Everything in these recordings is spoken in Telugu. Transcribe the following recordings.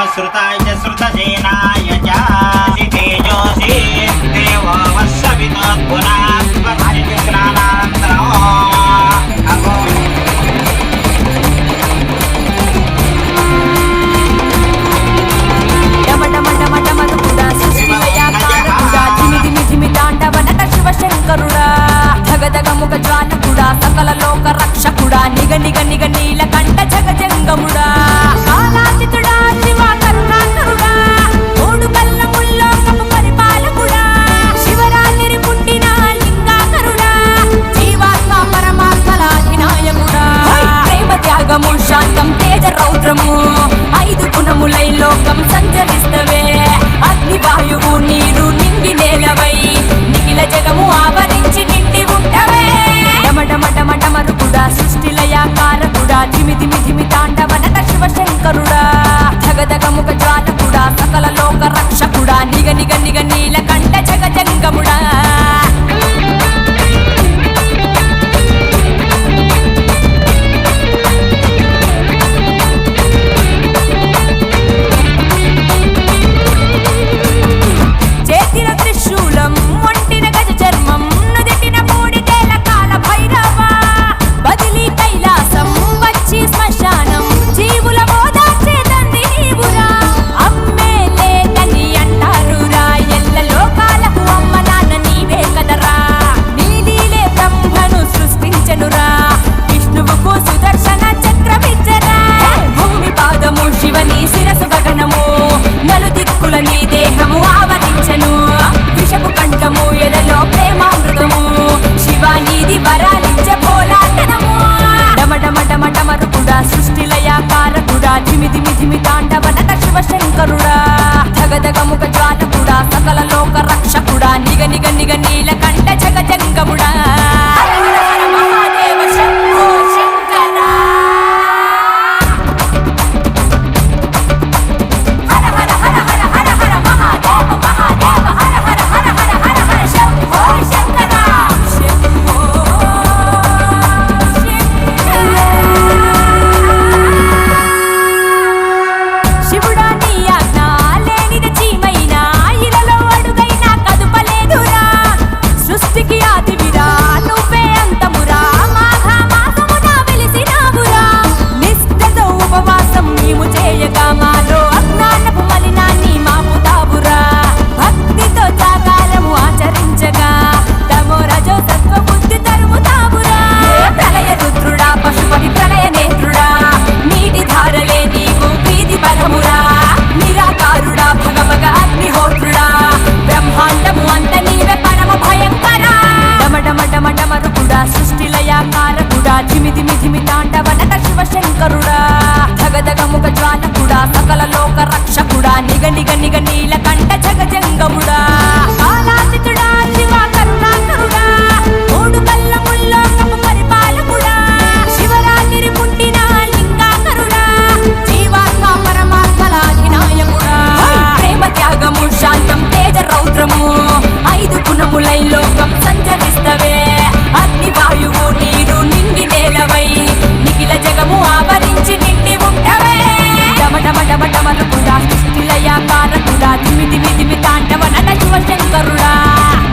श्रुताय च श्रुतसेनाय च तेजोषि देवो वत्सवितोत् पुनास्पतिज्ञानानन्तरम् శంకరుడా ధగధగముఖ జ్వాలకుడా సకల లోక రక్షకుడా నిగ నిగ నిగ నీలకంఠ జగజంగముడా కాలాతీతుడా శివ కరుణాకరుడా మూడు కళ్ళ ముల్లోకపు పరిపాలకుడా శివరాత్రి పుట్టిన లింగాకరుడా జీవాత్మ పరమాత్మలాధినాయకుడా ప్రేమ త్యాగము శాంతం తేజ రౌద్రము ఐదు గుణములై లోకం సంచరిస్తవే అగ్ని వాయువు నీరు నింగి నేలవై నిఖిల జగము ఆవరించి నిండి ఉంటవే డమడమడమడమరుకుడా సృష్టిలయాకారకుడా ధిమి ధిమి ధిమి తాండవనట శివశంకరుడా ధగధగముఖ జ్వాలకుడా సకల లోక రక్షకుడా నిగ నిగ నిగ నీలకంఠ జగజంగముడా శంకరుడా ధగధగముఖ జ్వాలకుడా సకల లోక రక్షకుడా నిగ నిగ నిగ నీలకంఠ జగజంగముడా మహాదేవ శంభో శంకరా హర హర హర హర హర హర మహాదేవ మహాదేవ హర హర హర హర హర హర శంభో శంకరా శంభో శివుడా సృష్టికి ఆదివిరా నువ్వే అంతమురా మాఘ మాసమున వెలిసినావురా నిష్ఠతో ఉపవాసం నీవు చేయగా మాలో అజ్ఞానపు మలినాన్ని మాపుతావురా భక్తితో జాగారము ఆచరించగా తమో రజో సత్వ బుద్ధి తరుముతావురా ప్రళయ రుద్రుడా పశుపతి ప్రళయ నేత్రుడా నీటి ధారలే నీకు ప్రీతి బలమురా నిరాకారుడా భగభగ అగ్నిహోత్రుడా బ్రహ్మాండము అంత నీవే పరమ భయంకర డమడమడమడమరుకుడా సృష్టిలయాకారకుడా ధిమి ధిమి ధిమి తాండవనట శివశంకరుడా ధగధగముఖ జ్వాలకుడా సకల లోక రక్షకుడా నిగ నిగ నిగ నీలకంఠ జగజంగముడా కాలాతీతుడా శివ కరుణాకరుడా మూడు కళ్ళ ముల్లోకపు పరిపాలకుడా శివరాత్రి పుట్టిన లింగాకరుడా జీవాత్మ పరమాత్మలాధినాయకుడా ప్రేమ త్యాగము శాంతం తేజ రౌద్రము ఐదు గుణములై లోకం సంచరిస్తవే అగ్ని వాయువు నీరు నింగి నేలవై నిఖిల జగము ఆవరించి నిండి ఉంటవే డమడమడమడమరుకుడా సృష్టిలయాకారకుడా ధిమి ధిమి ధిమి తాండవనట శివశంకరుడా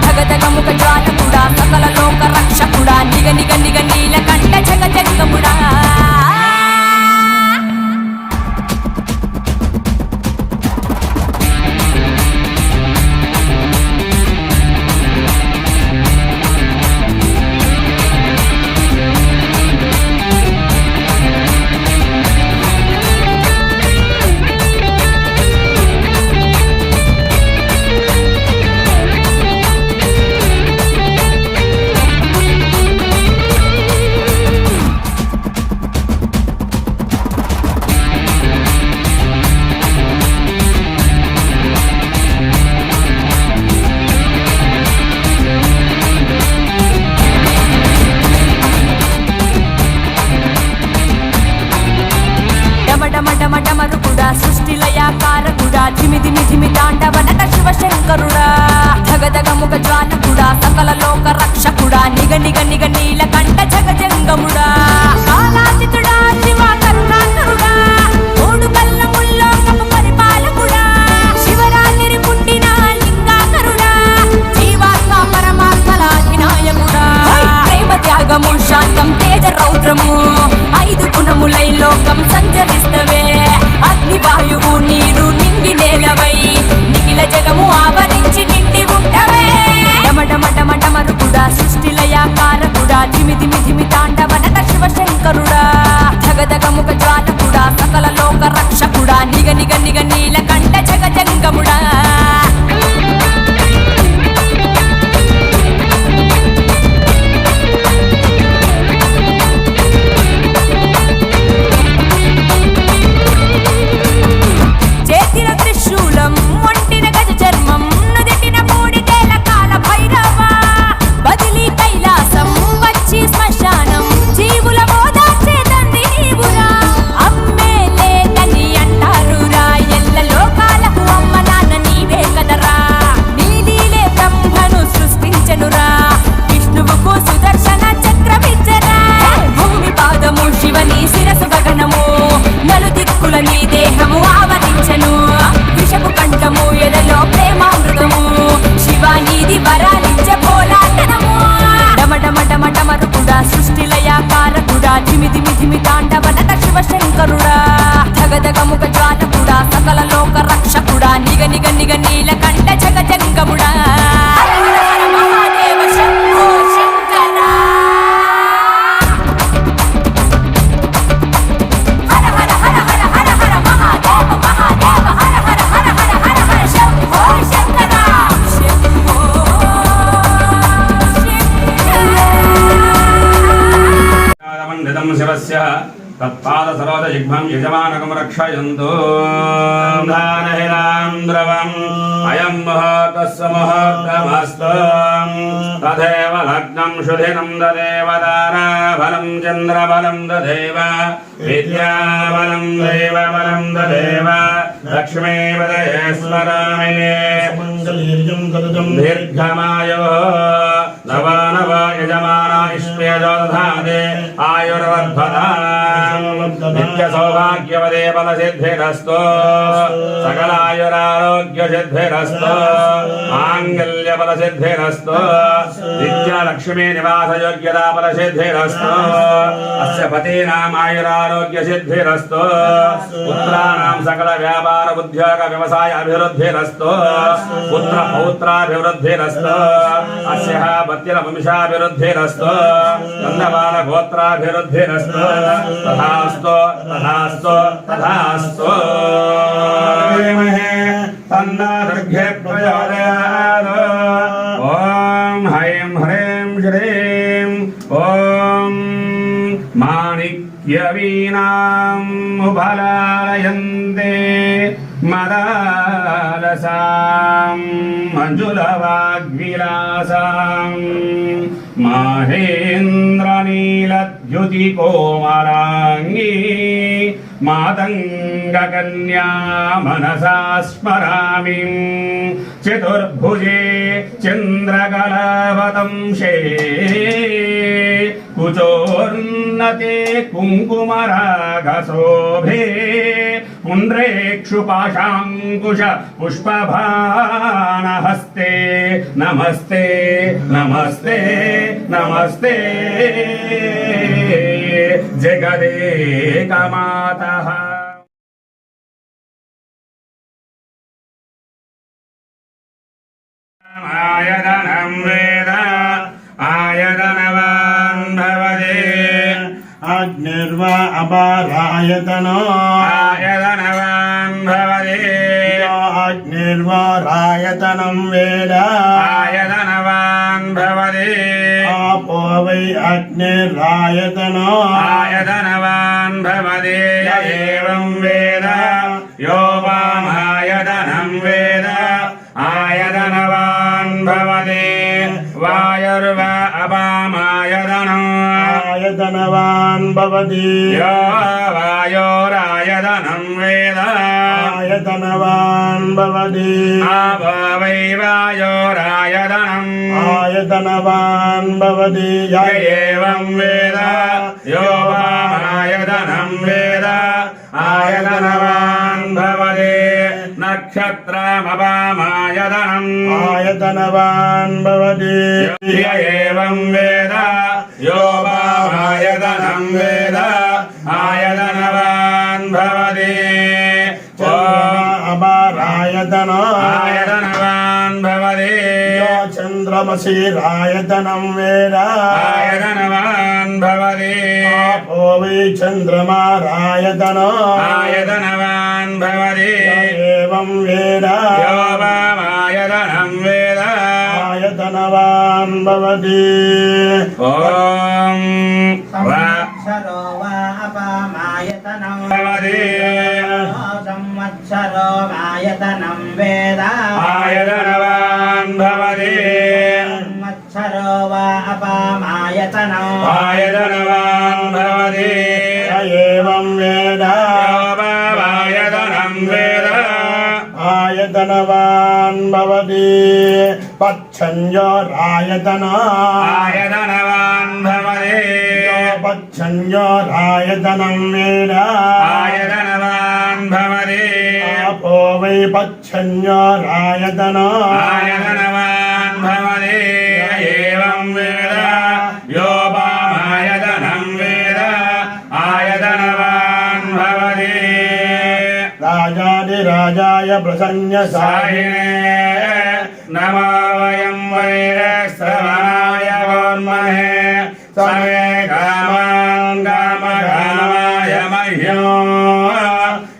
ధగధగముఖ జ్వాలకుడా సకల లోక రక్షకుడా నిగ నిగ నిగ నీలకంఠ జగజంగముడా సంచరిస్తవే అగ్ని వాయువు నీరు నింగి నేలవై నిఖిల జగము ఆవరించి నిండి ఉంటవే డమడమడమడమరుకుడా సృష్టిలయాకారకుడా ధిమి ధిమి ధిమి తాండవనట శివశంకరుడా ధగధగముఖ జ్వాలకుడా సకల లోక రక్షకుడా నిగ నిగ నిగ నీలకంఠ జగజంగముడా చేతిన త్రిశూలం ఒంటిన గజ చర్మం నుదిటిన మూడిదేల కాల భైరవ బదిలీ కైలాసం వచ్చి శ్మశానం జీవుల మోదాచేదంది నీవురా అమ్మే లేదని అంటారురా ఎల్ల లోకాలకు అమ్మ నాన్న నీవే కదరా నీలీలే బ్రహ్మను సృష్టించెనురా విష్ణువుకు సుదర్శన చక్రమిచ్చరా భూమి పాదము శివని శిరసు గగనము నలుదిక్కుల నీ దేహము ఆవరించెను విషపు కంఠము ఎదలో ప్రేమామృతము శివానీది వరాలిచ్చే భోలాటనము డమడమడమడమరుకుడా సృష్టిలయాకారకుడా ధిమి ధిమి ధిమి తాండవనట శివశంకరుడా ధగధగముఖ జ్వాలకుడా సకల లోక రక్షకుడా నిగ నిగ నిగ నీలకంఠ జగజంగముడా మహాదేవ శంభో శంకరా హర హర హర హర హర హర మహాదేవ మహాదేవ హర హర హర హర హర హర శంభో శంకర శంభో శంకర మండితం శివస్య తత్పాద సరోజ జిహ్వం యజమానకం రక్షయంతో దానహిలాం ద్రవం అయం ముహూర్తస్య ముహూర్తమస్తు తదేవ లగ్నం శుధినం దదేవ తారాబలం చంద్రబలం దదేవ విద్యాబలం దైవబలం దదేవ లక్ష్మీపదయే స్మరామి దీర్ఘమాయో నవ యజమాన ఇష్మేజోధాదే ఆయుర్వర్ధతాం నిత్య సౌభాగ్యవదే బల సిద్ధిరస్తు సకలాయురారోగ్య సిద్ధిరస్తు మాంగళ్య బల సిద్ధిరస్తు నిత్య లక్ష్మీ నివాస యోగ్యతా బల సిద్ధిరస్తు అస్య పతీనాం ఆయురారోగ్య సిద్ధిరస్తు పుత్రాణం సకల వ్యాపార ఉద్యోగ వ్యవసాయ అభివృద్ధిరస్తు పుత్ర పౌత్రాభివృద్ధిరస్తు అస్య పత్యుల వంశాభివృద్ధిరస్తు నందబాల గోత్రాభివృద్ధిరస్తు తథాస్తు తథాస్తు తథాస్తు తన్నాదుర్గే ప్రచోదయాత్ ఓం హైం హ్రీం శ్రీం ఓం మాణిక్యవీణాం ఉబలాలయంతే మదాలసాం మంజులవాగ్విలాసాం మహేంద్రనీలద్యుతికోమలాంగీ మాతంగకన్యా మనసా స్మరామి చతుర్భుజే చంద్రకళావతంశే కుచోన్నతే కుంకుమరాగశోభే పుండ్రేక్షుపాశాంకుశ పుష్పభానహస్తే నమస్తే నమస్తే నమస్తే జగదేకమాతః ఆయదనం వేద ఆయదనవాన్ భవదే అగ్నిర్వా అపారాయతనో ఆయదనవాన్ భవదే అగ్నిర్వారాయతనం వేద ఆయదనవాన్ భవదే ఆపో వై అగ్నిరాయతనో ఆయదనవాన్ భవదే ఏవం వేద యో వామాయదనం వేద ఆయదనవాన్ భవదే వాయుర్వా అపామాయదనం ఆయతనవాన్ భవతి యో వాయోరాయదనం వేద ఆయతనవాన్ భవతి ఆపో వై వాయోరాయదనం ఆయతనవాన్ భవతి ఏవం వేద యో వామాయదనం వేద ఆయదనవాన్ భవదే నక్షత్రమపామాయదనం ఆయతనవాన్ భవతి ఏవం వేద యో వామాయదనం వేద ఆయదనవాన్ रायतन आयतनवान् भवति यो चन्द्रमसि रायतनं वेद आयतनवान् भवति आपो वै चन्द्रमा रायतन आयतनवान् भवति एवं वेद यो वामायतनं वेद आयतनवान् भवति ॐ वा संवत्सरो वा अपामायतनं भवति संवत्सरो मायतनं वेद आयतनवान् भवति संवत्सरो वा अपामायतनं आयतनवान् भवति एवं वेद यो वामायतनं वेद आयतनवान् भवति पच्छन्यो रायतन आयतनवान् भवति पच्छन्यो रायतनं वेद आयतनवान् भवति आपो वै पच्छन्यो रायतन आयतनवान् भवति एवं वेद यो वामायतनं वेद आयतनवान् भवति राजाधिराजाय प्रसन्न साहिने नमो वयं वैरश्रवणाय वोन्महे समे कामान् कामकामाय मह्यो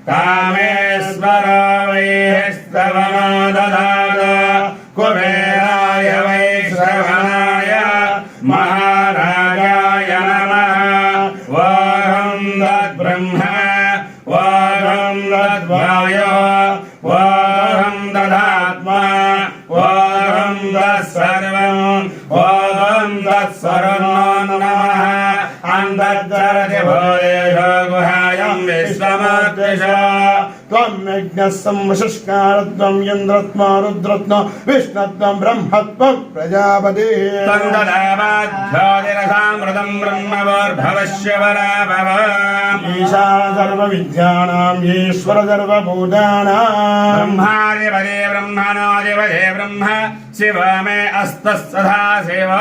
कामेश्वर वैश्रवणो ददातु कुबेराय वैश्रवणाय महाराजाय नमः वोहं तद्ब्रह्म वोहं तद्वायो वोहं तदात्मा वोहं तत्सर्वं वोहं तत्सर्वो नमः अन्तर्जरति भूतेषु गुहायां विश्वमूर्तिष त्वं यज्ञः संवशस्कारत्वं इन्द्रत्वं रुद्रत्वं विष्णुत्वं ब्रह्मत्वं प्रजापतिः तं ददावाध्योतिरसामृतं ब्रह्मवोर्भवस्य पराभव ईशान सर्वविद्यानां ईश्वर सर्वभूतानां ब्रह्मादिपदे ब्रह्मणोऽधिपदे ब्रह्म शिव मे अस्तः सदा शिव